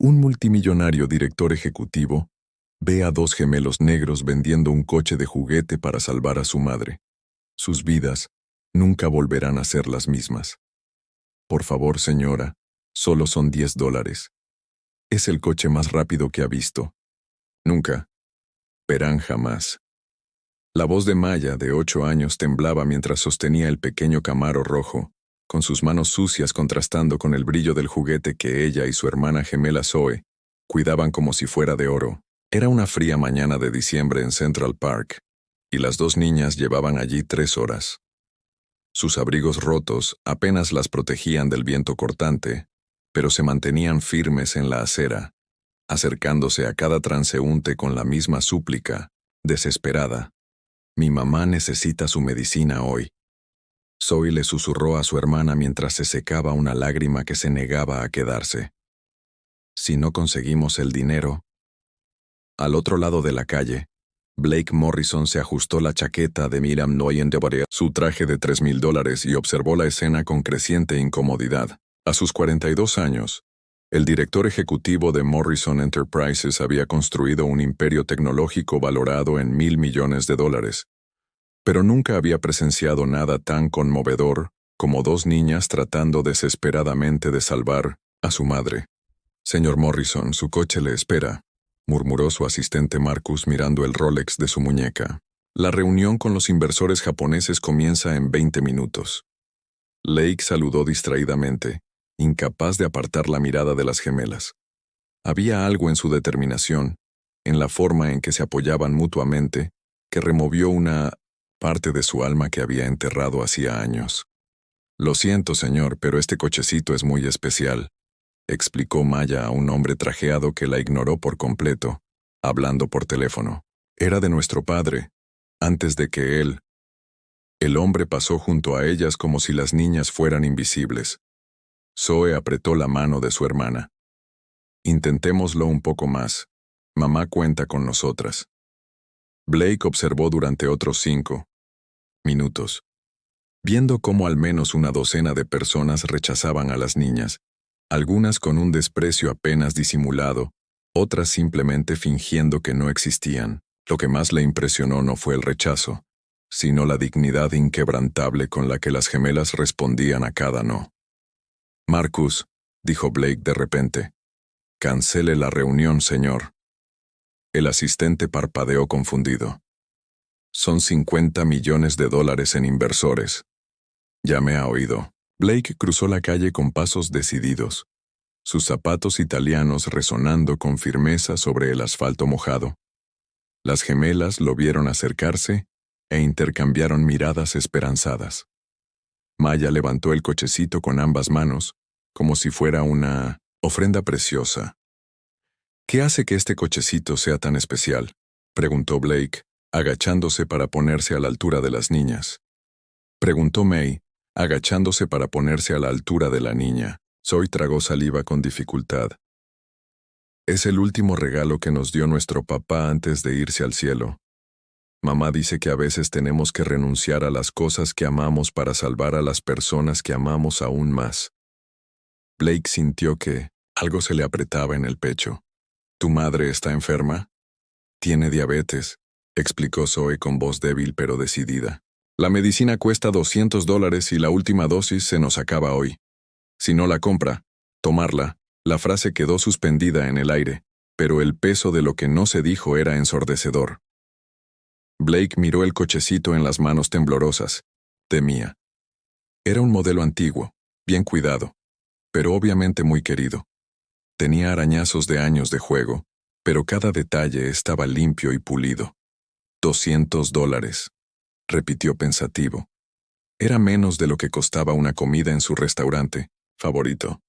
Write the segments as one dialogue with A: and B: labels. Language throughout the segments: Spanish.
A: Un multimillonario director ejecutivo ve a dos gemelos negros vendiendo un coche de juguete para salvar a su madre. Sus vidas nunca volverán a ser las mismas. Por favor, señora, solo son $10. Es el coche más rápido que ha visto. Nunca. Verán jamás. La voz de Maya, de 8 años, temblaba mientras sostenía el pequeño Camaro rojo, con sus manos sucias contrastando con el brillo del juguete que ella y su hermana gemela Zoe cuidaban como si fuera de oro. Era una fría mañana de diciembre en Central Park, y las dos niñas llevaban allí 3 horas. Sus abrigos rotos apenas las protegían del viento cortante, pero se mantenían firmes en la acera, acercándose a cada transeúnte con la misma súplica, desesperada. «Mi mamá necesita su medicina hoy». Zoe le susurró a su hermana mientras se secaba una lágrima que se negaba a quedarse. «Si no conseguimos el dinero». Al otro lado de la calle, Blake Morrison se ajustó la chaqueta de Miriam Noyen de Borea, su traje de $3,000, y observó la escena con creciente incomodidad. A sus 42 años, el director ejecutivo de Morrison Enterprises había construido un imperio tecnológico valorado en $1,000 millones, pero nunca había presenciado nada tan conmovedor como dos niñas tratando desesperadamente de salvar a su madre. «Señor Morrison, su coche le espera», murmuró su asistente Marcus mirando el Rolex de su muñeca. «La reunión con los inversores japoneses comienza en 20 minutos». Blake saludó distraídamente, incapaz de apartar la mirada de las gemelas. Había algo en su determinación, en la forma en que se apoyaban mutuamente, que removió una parte de su alma que había enterrado hacía años. «Lo siento, señor, pero este cochecito es muy especial», explicó Maya a un hombre trajeado que la ignoró por completo, hablando por teléfono. «Era de nuestro padre, antes de que él». El hombre pasó junto a ellas como si las niñas fueran invisibles. Zoe apretó la mano de su hermana. «Intentémoslo un poco más. Mamá cuenta con nosotras». Blake observó durante otros 5 minutos, viendo cómo al menos una docena de personas rechazaban a las niñas, algunas con un desprecio apenas disimulado, otras simplemente fingiendo que no existían. Lo que más le impresionó no fue el rechazo, sino la dignidad inquebrantable con la que las gemelas respondían a cada no. «Marcus», dijo Blake de repente, «cancele la reunión, señor». El asistente parpadeó confundido. «Son $50 millones en inversores». «Ya me ha oído». Blake cruzó la calle con pasos decididos, sus zapatos italianos resonando con firmeza sobre el asfalto mojado. Las gemelas lo vieron acercarse e intercambiaron miradas esperanzadas. Maya levantó el cochecito con ambas manos, como si fuera una ofrenda preciosa. «¿Qué hace que este cochecito sea tan especial?», preguntó Blake, agachándose para ponerse a la altura de las niñas. Preguntó May, agachándose para ponerse a la altura de la niña. Zoe tragó saliva con dificultad. «Es el último regalo que nos dio nuestro papá antes de irse al cielo. Mamá dice que a veces tenemos que renunciar a las cosas que amamos para salvar a las personas que amamos aún más». Blake sintió que algo se le apretaba en el pecho. «¿Tu madre está enferma?» «Tiene diabetes», explicó Zoe con voz débil pero decidida. «La medicina cuesta $200 y la última dosis se nos acaba hoy. Si no la compra, tomarla». La frase quedó suspendida en el aire, pero el peso de lo que no se dijo era ensordecedor. Blake miró el cochecito en las manos temblorosas. Temía. Era un modelo antiguo, bien cuidado, pero obviamente muy querido. Tenía arañazos de años de juego, pero cada detalle estaba limpio y pulido. $200, repitió pensativo. Era menos de lo que costaba una comida en su restaurante favorito.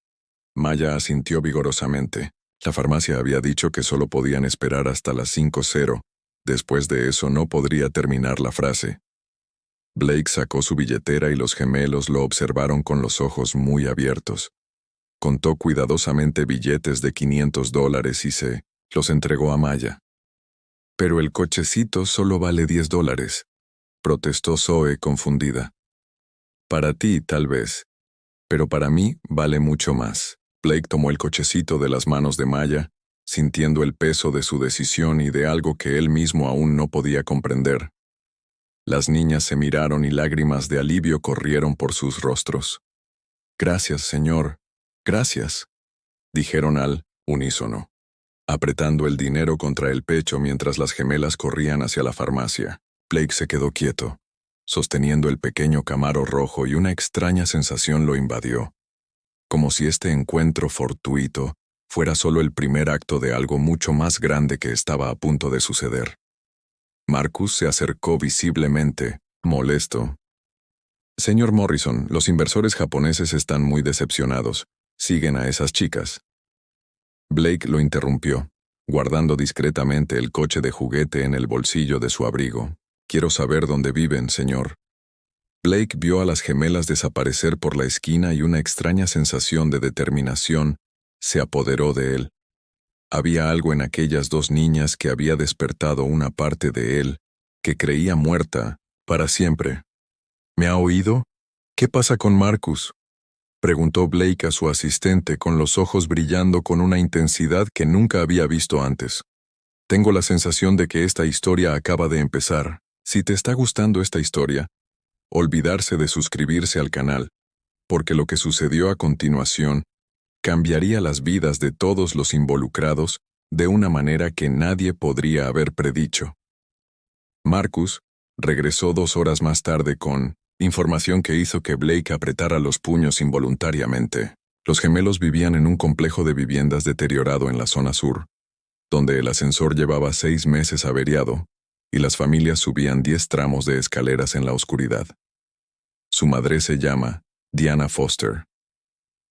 A: Maya asintió vigorosamente. La farmacia había dicho que solo podían esperar hasta las 5:00. Después de eso no podría terminar la frase. Blake sacó su billetera y los gemelos lo observaron con los ojos muy abiertos. Contó cuidadosamente billetes de $500 y se los entregó a Maya. «Pero el cochecito solo vale $10, protestó Zoe confundida. «Para ti, tal vez, pero para mí vale mucho más». Blake tomó el cochecito de las manos de Maya, sintiendo el peso de su decisión y de algo que él mismo aún no podía comprender. Las niñas se miraron y lágrimas de alivio corrieron por sus rostros. «Gracias, señor. Gracias», dijeron al unísono, apretando el dinero contra el pecho mientras las gemelas corrían hacia la farmacia. Blake se quedó quieto, sosteniendo el pequeño Camaro rojo, y una extraña sensación lo invadió, como si este encuentro fortuito fuera solo el primer acto de algo mucho más grande que estaba a punto de suceder. Marcus se acercó visiblemente, molesto. «Señor Morrison, los inversores japoneses están muy decepcionados. Siguen a esas chicas». Blake lo interrumpió, guardando discretamente el coche de juguete en el bolsillo de su abrigo. «Quiero saber dónde viven, señor». Blake vio a las gemelas desaparecer por la esquina y una extraña sensación de determinación se apoderó de él. Había algo en aquellas dos niñas que había despertado una parte de él, que creía muerta, para siempre. «¿Me ha oído? ¿Qué pasa con Marcus?», preguntó Blake a su asistente, con los ojos brillando con una intensidad que nunca había visto antes. «Tengo la sensación de que esta historia acaba de empezar. Si te está gustando esta historia, olvidarse de suscribirse al canal, porque lo que sucedió a continuación cambiaría las vidas de todos los involucrados de una manera que nadie podría haber predicho». Marcus regresó 2 horas más tarde con información que hizo que Blake apretara los puños involuntariamente. Los gemelos vivían en un complejo de viviendas deteriorado en la zona sur, donde el ascensor llevaba 6 meses averiado y las familias subían 10 tramos de escaleras en la oscuridad. Su madre se llama Diana Foster.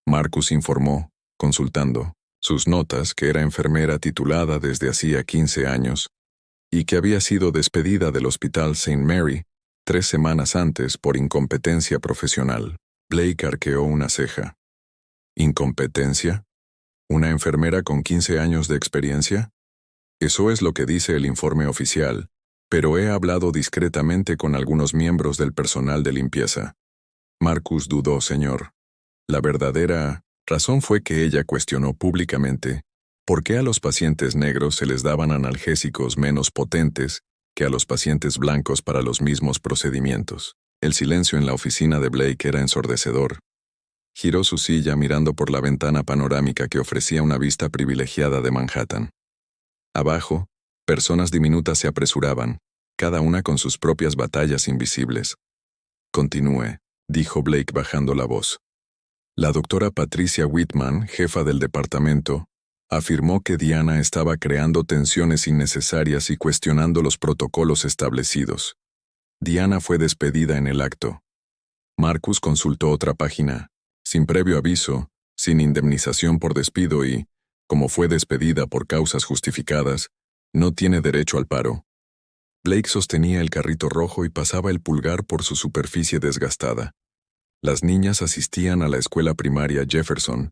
A: Marcus informó, consultando sus notas, que era enfermera titulada desde hacía 15 años y que había sido despedida del Hospital St. Mary 3 semanas antes por incompetencia profesional. Blake arqueó una ceja. ¿Incompetencia? ¿Una enfermera con 15 años de experiencia? Eso es lo que dice el informe oficial, pero he hablado discretamente con algunos miembros del personal de limpieza. Marcus dudó, señor. La verdadera razón fue que ella cuestionó públicamente por qué a los pacientes negros se les daban analgésicos menos potentes que a los pacientes blancos para los mismos procedimientos. El silencio en la oficina de Blake era ensordecedor. Giró su silla mirando por la ventana panorámica que ofrecía una vista privilegiada de Manhattan. Abajo, personas diminutas se apresuraban, cada una con sus propias batallas invisibles. «Continúe», dijo Blake bajando la voz. La doctora Patricia Whitman, jefa del departamento, afirmó que Diana estaba creando tensiones innecesarias y cuestionando los protocolos establecidos. Diana fue despedida en el acto. Marcus consultó otra página, sin previo aviso, sin indemnización por despido y, como fue despedida por causas justificadas, no tiene derecho al paro. Blake sostenía el carrito rojo y pasaba el pulgar por su superficie desgastada. Las niñas asistían a la escuela primaria Jefferson,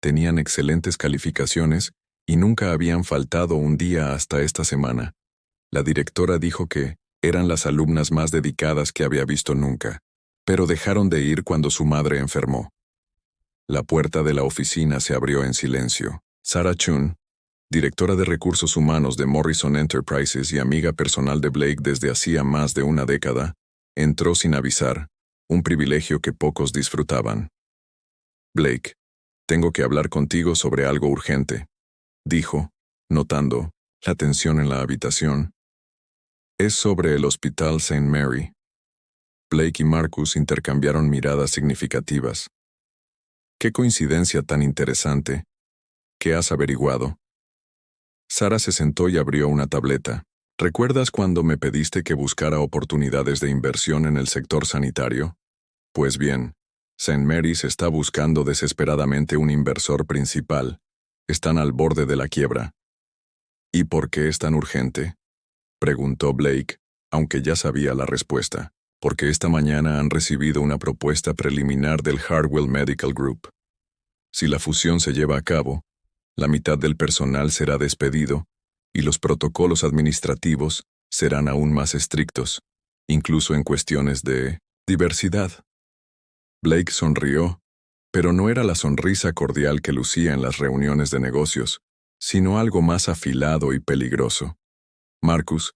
A: tenían excelentes calificaciones y nunca habían faltado un día hasta esta semana. La directora dijo que eran las alumnas más dedicadas que había visto nunca, pero dejaron de ir cuando su madre enfermó. La puerta de la oficina se abrió en silencio. Sarah Chun, directora de recursos humanos de Morrison Enterprises y amiga personal de Blake desde hacía más de una década, entró sin avisar, un privilegio que pocos disfrutaban. «Blake, tengo que hablar contigo sobre algo urgente», dijo, notando la tensión en la habitación. «Es sobre el Hospital St. Mary». Blake y Marcus intercambiaron miradas significativas. «Qué coincidencia tan interesante. ¿Qué has averiguado?». Sarah se sentó y abrió una tableta. «¿Recuerdas cuando me pediste que buscara oportunidades de inversión en el sector sanitario? Pues bien, St. Mary's está buscando desesperadamente un inversor principal. Están al borde de la quiebra». «¿Y por qué es tan urgente?», preguntó Blake, aunque ya sabía la respuesta. «Porque esta mañana han recibido una propuesta preliminar del Hartwell Medical Group. Si la fusión se lleva a cabo, la mitad del personal será despedido y los protocolos administrativos serán aún más estrictos, incluso en cuestiones de diversidad». Blake sonrió, Pero no era la sonrisa cordial que lucía en las reuniones de negocios, sino algo más afilado y peligroso. Marcus,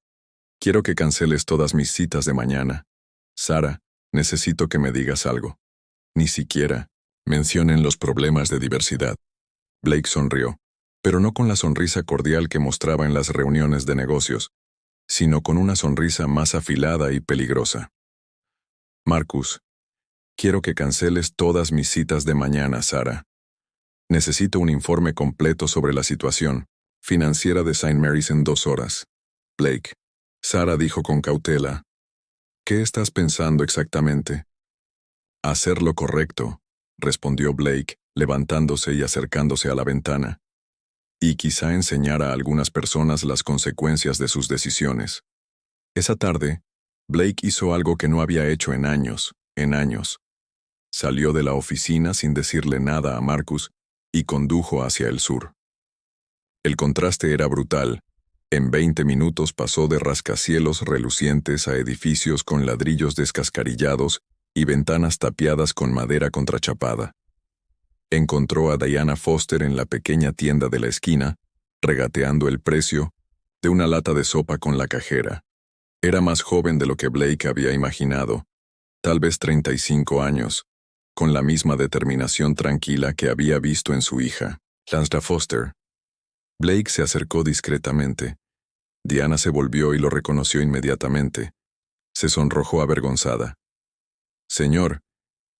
A: quiero que canceles todas mis citas de mañana. Sara, necesito que me digas algo. Ni siquiera mencionen los problemas de diversidad. Blake sonrió, pero no con la sonrisa cordial que mostraba en las reuniones de negocios, sino con una sonrisa más afilada y peligrosa. Marcus, quiero que canceles todas mis citas de mañana, Sara. Necesito un informe completo sobre la situación financiera de St. Mary's en 2 horas. Blake. Sara dijo con cautela. ¿Qué estás pensando exactamente? Hacer lo correcto, respondió Blake, levantándose y acercándose a la ventana. Y quizá enseñar a algunas personas las consecuencias de sus decisiones. Esa tarde, Blake hizo algo que no había hecho en años. Salió de la oficina sin decirle nada a Marcus y condujo hacia el sur. El contraste era brutal. En 20 minutos pasó de rascacielos relucientes a edificios con ladrillos descascarillados y ventanas tapiadas con madera contrachapada. Encontró a Diana Foster en la pequeña tienda de la esquina, regateando el precio de una lata de sopa con la cajera. Era más joven de lo que Blake había imaginado, tal vez 35 años, con la misma determinación tranquila que había visto en su hija, Lance Foster. Blake se acercó discretamente. Diana se volvió y lo reconoció inmediatamente. Se sonrojó avergonzada. Señor,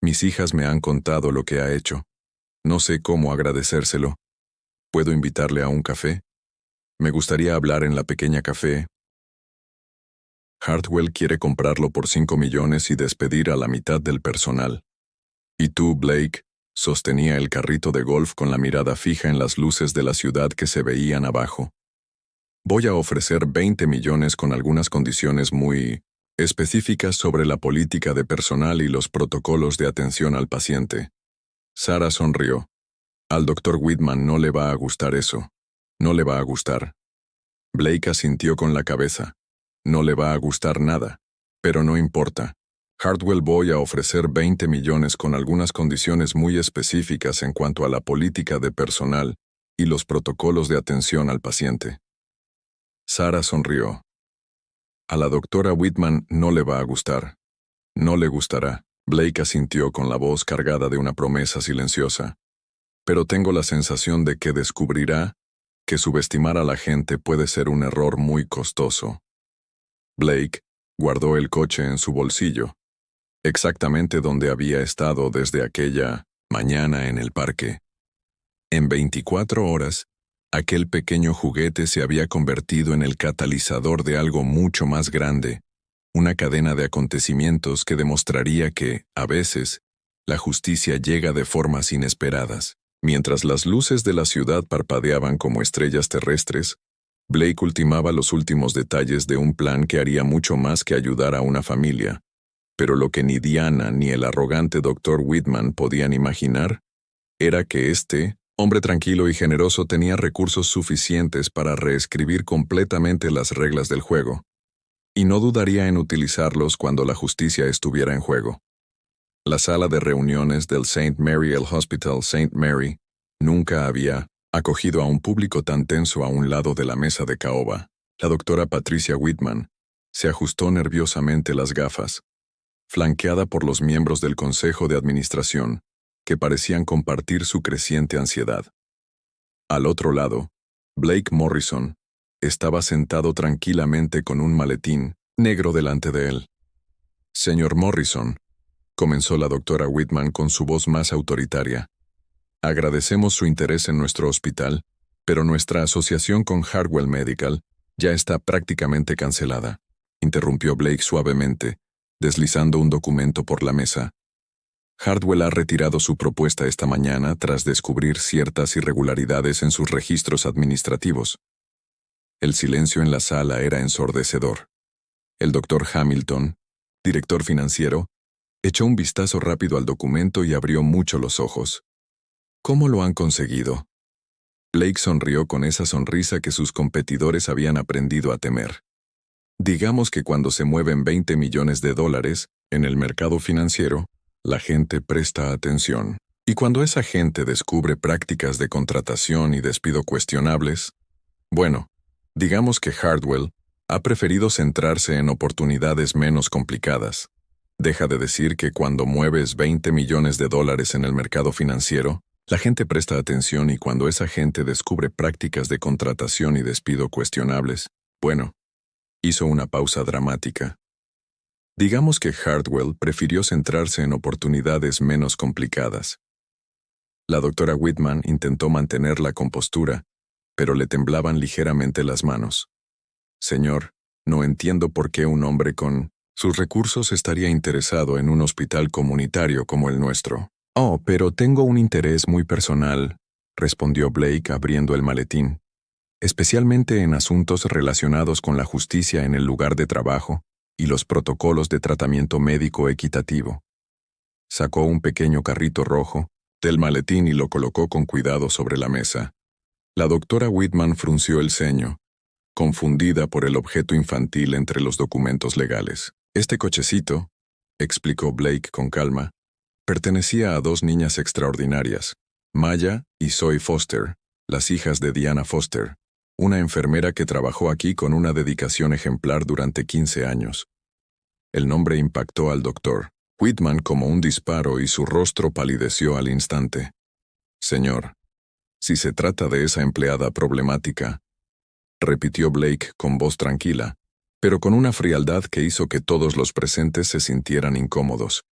A: mis hijas me han contado lo que ha hecho. No sé cómo agradecérselo. ¿Puedo invitarle a un café? Me gustaría hablar en la pequeña café. Hartwell quiere comprarlo por 5 millones y despedir a la mitad del personal. Y tú, Blake, sostenía el carrito de golf con la mirada fija en las luces de la ciudad que se veían abajo. Voy a ofrecer 20 millones con algunas condiciones muy específicas sobre la política de personal y los protocolos de atención al paciente. Sara sonrió. Al Dr. Whitman no le va a gustar eso. No le va a gustar. Blake asintió con la cabeza. No le va a gustar nada. Pero no importa. Hartwell voy a ofrecer 20 millones con algunas condiciones muy específicas en cuanto a la política de personal y los protocolos de atención al paciente. Sara sonrió. A la doctora Whitman no le va a gustar. No le gustará. Blake asintió con la voz cargada de una promesa silenciosa. Pero tengo la sensación de que descubrirá que subestimar a la gente puede ser un error muy costoso. Blake guardó el coche en su bolsillo, exactamente donde había estado desde aquella mañana en el parque. En 24 horas, aquel pequeño juguete se había convertido en el catalizador de algo mucho más grande, una cadena de acontecimientos que demostraría que, a veces, la justicia llega de formas inesperadas. Mientras las luces de la ciudad parpadeaban como estrellas terrestres, Blake ultimaba los últimos detalles de un plan que haría mucho más que ayudar a una familia. Pero lo que ni Diana ni el arrogante Dr. Whitman podían imaginar era que este hombre tranquilo y generoso tenía recursos suficientes para reescribir completamente las reglas del juego, y no dudaría en utilizarlos cuando la justicia estuviera en juego. La sala de reuniones del St. Mary el Hospital St. Mary nunca había acogido a un público tan tenso a un lado de la mesa de caoba. La doctora Patricia Whitman se ajustó nerviosamente las gafas, flanqueada por los miembros del Consejo de Administración, que parecían compartir su creciente ansiedad. Al otro lado, Blake Morrison estaba sentado tranquilamente con un maletín negro delante de él. Señor Morrison, comenzó la doctora Whitman con su voz más autoritaria. Agradecemos su interés en nuestro hospital, pero nuestra asociación con Hartwell Medical ya está prácticamente cancelada, interrumpió Blake suavemente, deslizando un documento por la mesa. Hartwell ha retirado su propuesta esta mañana tras descubrir ciertas irregularidades en sus registros administrativos. El silencio en la sala era ensordecedor. El doctor Hamilton, director financiero, echó un vistazo rápido al documento y abrió mucho los ojos. ¿Cómo lo han conseguido? Blake sonrió con esa sonrisa que sus competidores habían aprendido a temer. Digamos que cuando se mueven 20 millones de dólares en el mercado financiero, la gente presta atención. Y cuando esa gente descubre prácticas de contratación y despido cuestionables, bueno, digamos que Hardwell ha preferido centrarse en oportunidades menos complicadas. Deja de decir que cuando mueves 20 millones de dólares en el mercado financiero, la gente presta atención y cuando esa gente descubre prácticas de contratación y despido cuestionables, bueno, hizo una pausa dramática. Digamos que Hardwell prefirió centrarse en oportunidades menos complicadas. La doctora Whitman intentó mantener la compostura, pero le temblaban ligeramente las manos. Señor, no entiendo por qué un hombre con sus recursos estaría interesado en un hospital comunitario como el nuestro. Oh, pero tengo un interés muy personal, respondió Blake abriendo el maletín, especialmente en asuntos relacionados con la justicia en el lugar de trabajo y los protocolos de tratamiento médico equitativo. Sacó un pequeño carrito rojo del maletín y lo colocó con cuidado sobre la mesa. La doctora Whitman frunció el ceño, confundida por el objeto infantil entre los documentos legales. Este cochecito, explicó Blake con calma, pertenecía a dos niñas extraordinarias, Maya y Zoe Foster, las hijas de Diana Foster, una enfermera que trabajó aquí con una dedicación ejemplar durante 15 años. El nombre impactó al doctor Whitman como un disparo y su rostro palideció al instante. Señor, si se trata de esa empleada problemática, repitió Blake con voz tranquila, pero con una frialdad que hizo que todos los presentes se sintieran incómodos.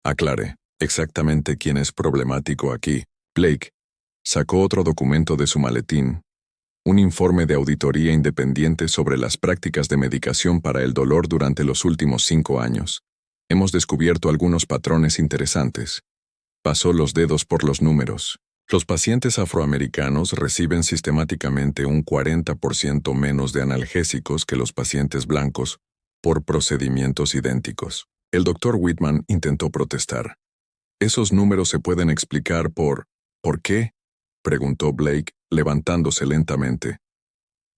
A: Aclare, exactamente quién es problemático aquí. Blake sacó otro documento de su maletín, un informe de auditoría independiente sobre las prácticas de medicación para el dolor durante los últimos 5 años. Hemos descubierto algunos patrones interesantes. Pasó los dedos por los números. Los pacientes afroamericanos reciben sistemáticamente un 40% menos de analgésicos que los pacientes blancos, por procedimientos idénticos. El doctor Whitman intentó protestar. Esos números se pueden explicar ¿por qué? Preguntó Blake, levantándose lentamente.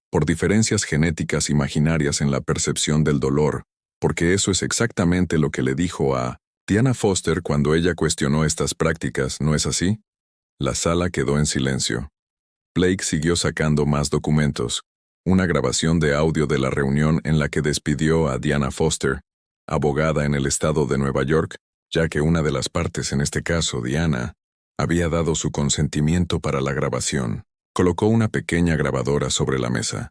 A: Por diferencias genéticas imaginarias en la percepción del dolor, porque eso es exactamente lo que le dijo a Diana Foster cuando ella cuestionó estas prácticas, ¿no es así? La sala quedó en silencio. Blake siguió sacando más documentos, una grabación de audio de la reunión en la que despidió a Diana Foster, abogada en el estado de Nueva York, ya que una de las partes, en este caso Diana, había dado su consentimiento para la grabación. Colocó una pequeña grabadora sobre la mesa.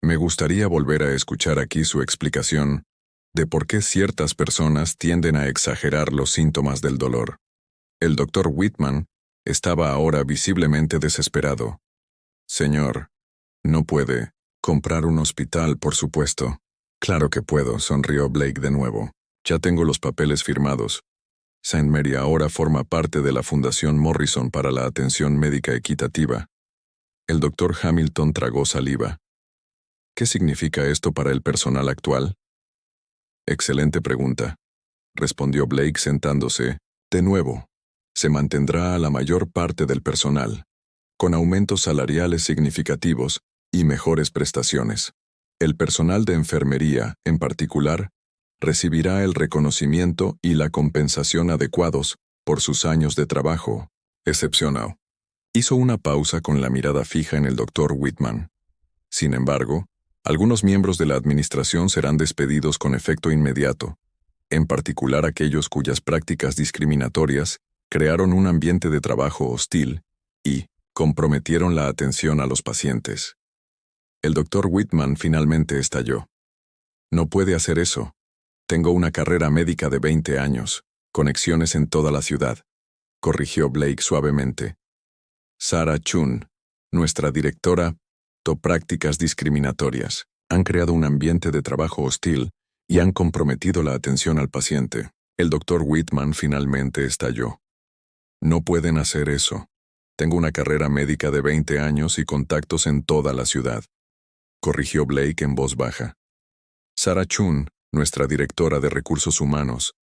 A: Me gustaría volver a escuchar aquí su explicación de por qué ciertas personas tienden a exagerar los síntomas del dolor. El doctor Whitman estaba ahora visiblemente desesperado. Señor, no puede comprar un hospital, por supuesto. Claro que puedo, sonrió Blake de nuevo. Ya tengo los papeles firmados. St. Mary ahora forma parte de la Fundación Morrison para la Atención Médica Equitativa. El doctor Hamilton tragó saliva. ¿Qué significa esto para el personal actual? Excelente pregunta, respondió Blake sentándose. De nuevo, se mantendrá a la mayor parte del personal, con aumentos salariales significativos y mejores prestaciones. El personal de enfermería, en particular, recibirá el reconocimiento y la compensación adecuados por sus años de trabajo, excepcional. Hizo una pausa con la mirada fija en el doctor Whitman. Sin embargo, algunos miembros de la administración serán despedidos con efecto inmediato, en particular aquellos cuyas prácticas discriminatorias crearon un ambiente de trabajo hostil y comprometieron la atención a los pacientes. El doctor Whitman finalmente estalló. No puede hacer eso. Tengo una carrera médica de 20 años, conexiones en toda la ciudad, corrigió Blake suavemente. Sarah Chun, nuestra directora, prácticas discriminatorias, han creado un ambiente de trabajo hostil y han comprometido la atención al paciente. El doctor Whitman finalmente estalló. No pueden hacer eso. Tengo una carrera médica de 20 años y contactos en toda la ciudad, corrigió Blake en voz baja. Sarah Chun, nuestra directora de recursos humanos,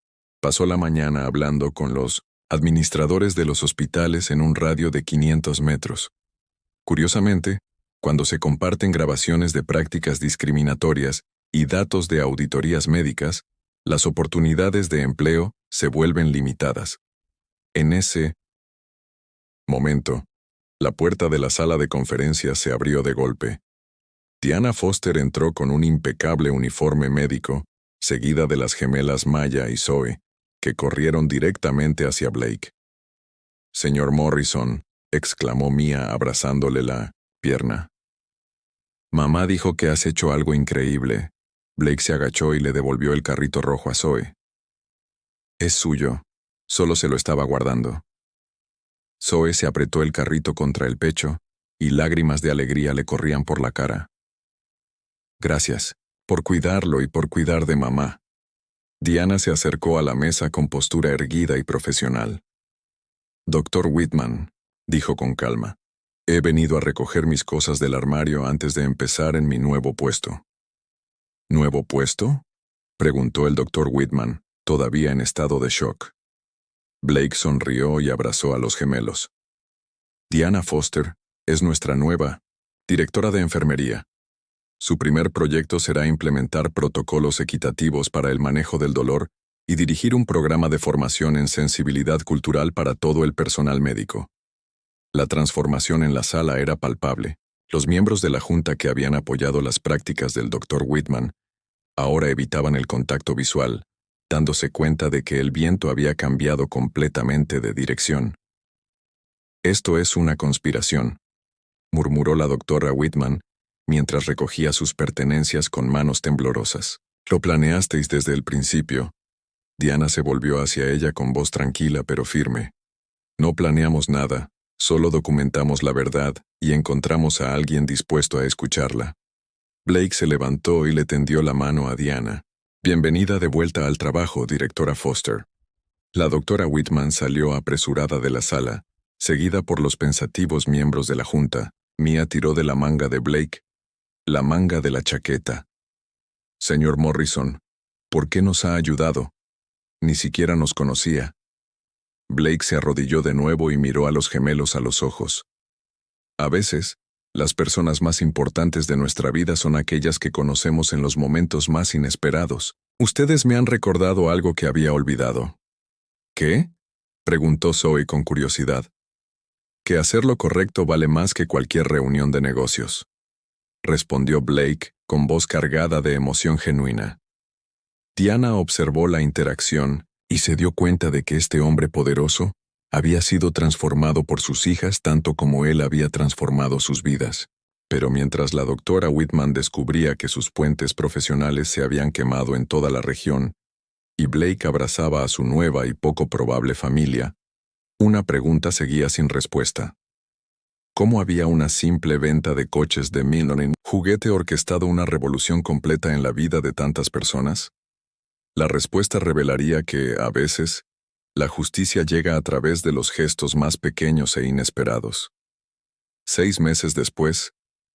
A: pasó la mañana hablando con los administradores de los hospitales en un radio de 500 metros. Curiosamente, cuando se comparten grabaciones de prácticas discriminatorias y datos de auditorías médicas, las oportunidades de empleo se vuelven limitadas. En ese Momento. La puerta de la sala de conferencias se abrió de golpe. Diana Foster entró con un impecable uniforme médico, seguida de las gemelas Maya y Zoe, que corrieron directamente hacia Blake. «Señor Morrison», exclamó Mia abrazándole la pierna. «Mamá dijo que has hecho algo increíble». Blake se agachó y le devolvió el carrito rojo a Zoe. «Es suyo. Solo se lo estaba guardando». Zoe se apretó el carrito contra el pecho, y lágrimas de alegría le corrían por la cara. «Gracias, por cuidarlo y por cuidar de mamá». Diana se acercó a la mesa con postura erguida y profesional. «Doctor Whitman», dijo con calma, «he venido a recoger mis cosas del armario antes de empezar en mi nuevo puesto». «¿Nuevo puesto?», preguntó el doctor Whitman, todavía en estado de shock. Blake sonrió y abrazó a los gemelos. «Diana Foster es nuestra nueva directora de enfermería. Su primer proyecto será implementar protocolos equitativos para el manejo del dolor y dirigir un programa de formación en sensibilidad cultural para todo el personal médico». La transformación en la sala era palpable. Los miembros de la junta que habían apoyado las prácticas del Dr. Whitman ahora evitaban el contacto visual, dándose cuenta de que el viento había cambiado completamente de dirección. «Esto es una conspiración», murmuró la doctora Whitman, mientras recogía sus pertenencias con manos temblorosas. «Lo planeasteis desde el principio». Diana se volvió hacia ella con voz tranquila pero firme. «No planeamos nada, solo documentamos la verdad y encontramos a alguien dispuesto a escucharla». Blake se levantó y le tendió la mano a Diana. «Bienvenida de vuelta al trabajo, directora Foster». La doctora Whitman salió apresurada de la sala, seguida por los pensativos miembros de la junta. Mia tiró de la manga de Blake la manga de la chaqueta. «Señor Morrison, ¿por qué nos ha ayudado? Ni siquiera nos conocía». Blake se arrodilló de nuevo y miró a los gemelos a los ojos. «A veces, las personas más importantes de nuestra vida son aquellas que conocemos en los momentos más inesperados. Ustedes me han recordado algo que había olvidado». «¿Qué?», preguntó Zoe con curiosidad. «Que hacer lo correcto vale más que cualquier reunión de negocios», respondió Blake con voz cargada de emoción genuina. Diana observó la interacción y se dio cuenta de que este hombre poderoso había sido transformado por sus hijas tanto como él había transformado sus vidas. Pero mientras la doctora Whitman descubría que sus puentes profesionales se habían quemado en toda la región, y Blake abrazaba a su nueva y poco probable familia, una pregunta seguía sin respuesta. ¿Cómo había una simple venta de coches de Millennium juguete orquestado una revolución completa en la vida de tantas personas? La respuesta revelaría que, a veces, la justicia llega a través de los gestos más pequeños e inesperados. 6 meses después,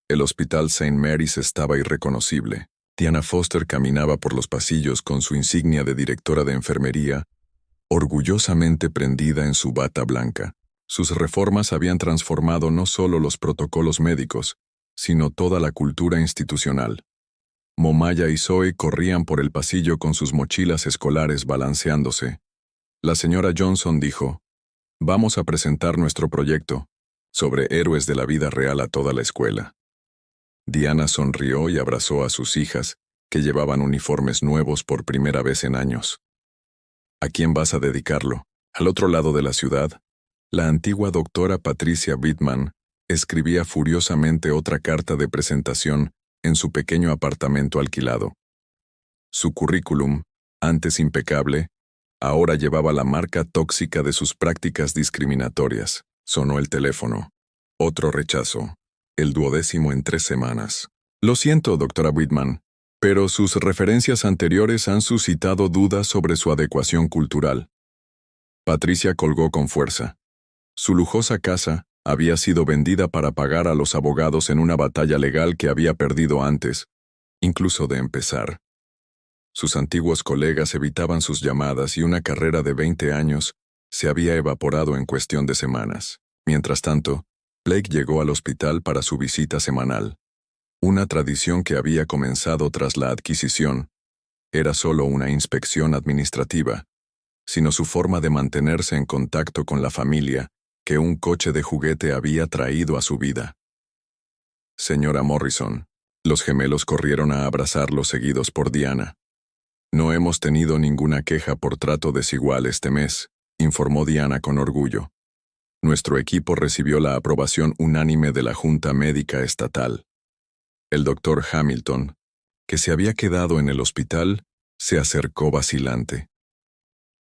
A: el Hospital St. Mary's estaba irreconocible. Diana Foster caminaba por los pasillos con su insignia de directora de enfermería, orgullosamente prendida en su bata blanca. Sus reformas habían transformado no solo los protocolos médicos, sino toda la cultura institucional. Momaya y Zoe corrían por el pasillo con sus mochilas escolares balanceándose. La señora Johnson dijo: «Vamos a presentar nuestro proyecto sobre héroes de la vida real a toda la escuela». Diana sonrió y abrazó a sus hijas, que llevaban uniformes nuevos por primera vez en años. «¿A quién vas a dedicarlo? Al otro lado de la ciudad». La antigua doctora Patricia Whitman escribía furiosamente otra carta de presentación en su pequeño apartamento alquilado. Su currículum, antes impecable, ahora llevaba la marca tóxica de sus prácticas discriminatorias. Sonó el teléfono. Otro rechazo. El 12º en 3 semanas. «Lo siento, doctora Whitman, pero sus referencias anteriores han suscitado dudas sobre su adecuación cultural». Patricia colgó con fuerza. Su lujosa casa había sido vendida para pagar a los abogados en una batalla legal que había perdido antes, incluso de empezar. Sus antiguos colegas evitaban sus llamadas y una carrera de 20 años se había evaporado en cuestión de semanas. Mientras tanto, Blake llegó al hospital para su visita semanal. Una tradición que había comenzado tras la adquisición. Era solo una inspección administrativa, sino su forma de mantenerse en contacto con la familia, que un coche de juguete había traído a su vida. Señora Morrison, los gemelos corrieron a abrazarlo seguidos por Diana. No hemos tenido ninguna queja por trato desigual este mes, informó Diana con orgullo. Nuestro equipo recibió la aprobación unánime de la Junta Médica Estatal. El doctor Hamilton, que se había quedado en el hospital, se acercó vacilante.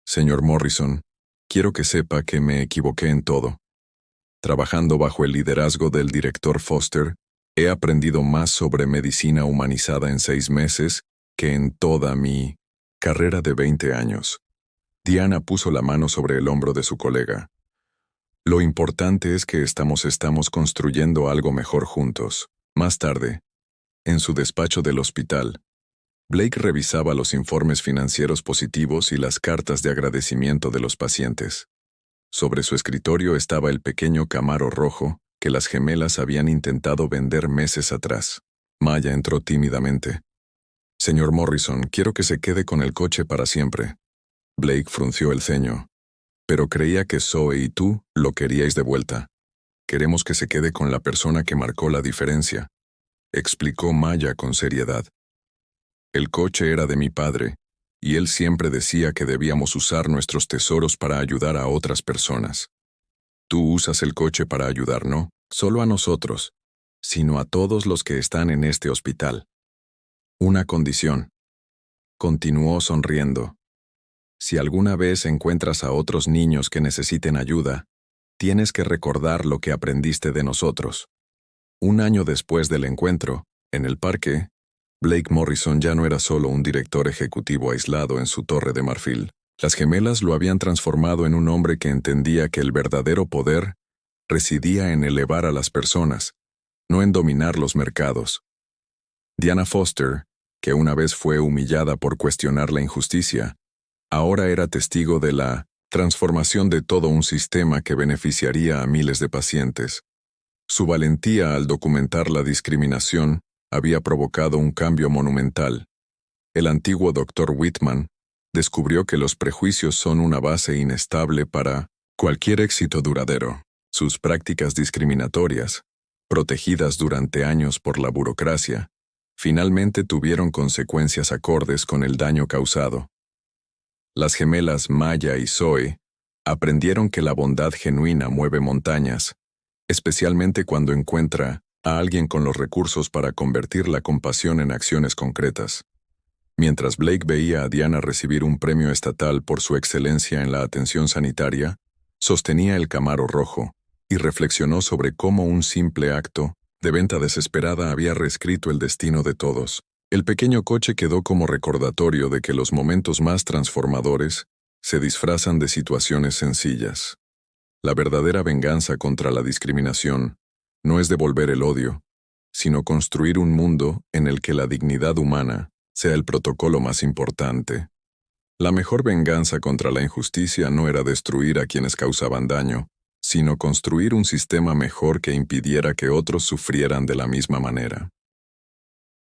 A: Señor Morrison, quiero que sepa que me equivoqué en todo. Trabajando bajo el liderazgo del director Foster, he aprendido más sobre medicina humanizada en 6 meses que en toda mi carrera de 20 años. Diana puso la mano sobre el hombro de su colega. Lo importante es que estamos construyendo algo mejor juntos. Más tarde, en su despacho del hospital, Blake revisaba los informes financieros positivos y las cartas de agradecimiento de los pacientes. Sobre su escritorio estaba el pequeño Camaro rojo que las gemelas habían intentado vender meses atrás. Maya entró tímidamente. Señor Morrison, quiero que se quede con el coche para siempre. Blake frunció el ceño. Pero creía que Zoe y tú lo queríais de vuelta. Queremos que se quede con la persona que marcó la diferencia, explicó Maya con seriedad. El coche era de mi padre, y él siempre decía que debíamos usar nuestros tesoros para ayudar a otras personas. Tú usas el coche para ayudar no solo a nosotros, sino a todos los que están en este hospital. Una condición. Continuó sonriendo. Si alguna vez encuentras a otros niños que necesiten ayuda, tienes que recordar lo que aprendiste de nosotros. 1 año después del encuentro, en el parque, Blake Morrison ya no era solo un director ejecutivo aislado en su torre de marfil. Las gemelas lo habían transformado en un hombre que entendía que el verdadero poder residía en elevar a las personas, no en dominar los mercados. Diana Foster, que una vez fue humillada por cuestionar la injusticia, ahora era testigo de la transformación de todo un sistema que beneficiaría a miles de pacientes. Su valentía al documentar la discriminación había provocado un cambio monumental. El antiguo Dr. Whitman descubrió que los prejuicios son una base inestable para cualquier éxito duradero. Sus prácticas discriminatorias, protegidas durante años por la burocracia, finalmente tuvieron consecuencias acordes con el daño causado. Las gemelas Maya y Zoe aprendieron que la bondad genuina mueve montañas, especialmente cuando encuentra a alguien con los recursos para convertir la compasión en acciones concretas. Mientras Blake veía a Diana recibir un premio estatal por su excelencia en la atención sanitaria, sostenía el Camaro rojo y reflexionó sobre cómo un simple acto de venta desesperada había reescrito el destino de todos. El pequeño coche quedó como recordatorio de que los momentos más transformadores se disfrazan de situaciones sencillas. La verdadera venganza contra la discriminación no es devolver el odio, sino construir un mundo en el que la dignidad humana sea el protocolo más importante. La mejor venganza contra la injusticia no era destruir a quienes causaban daño, sino construir un sistema mejor que impidiera que otros sufrieran de la misma manera.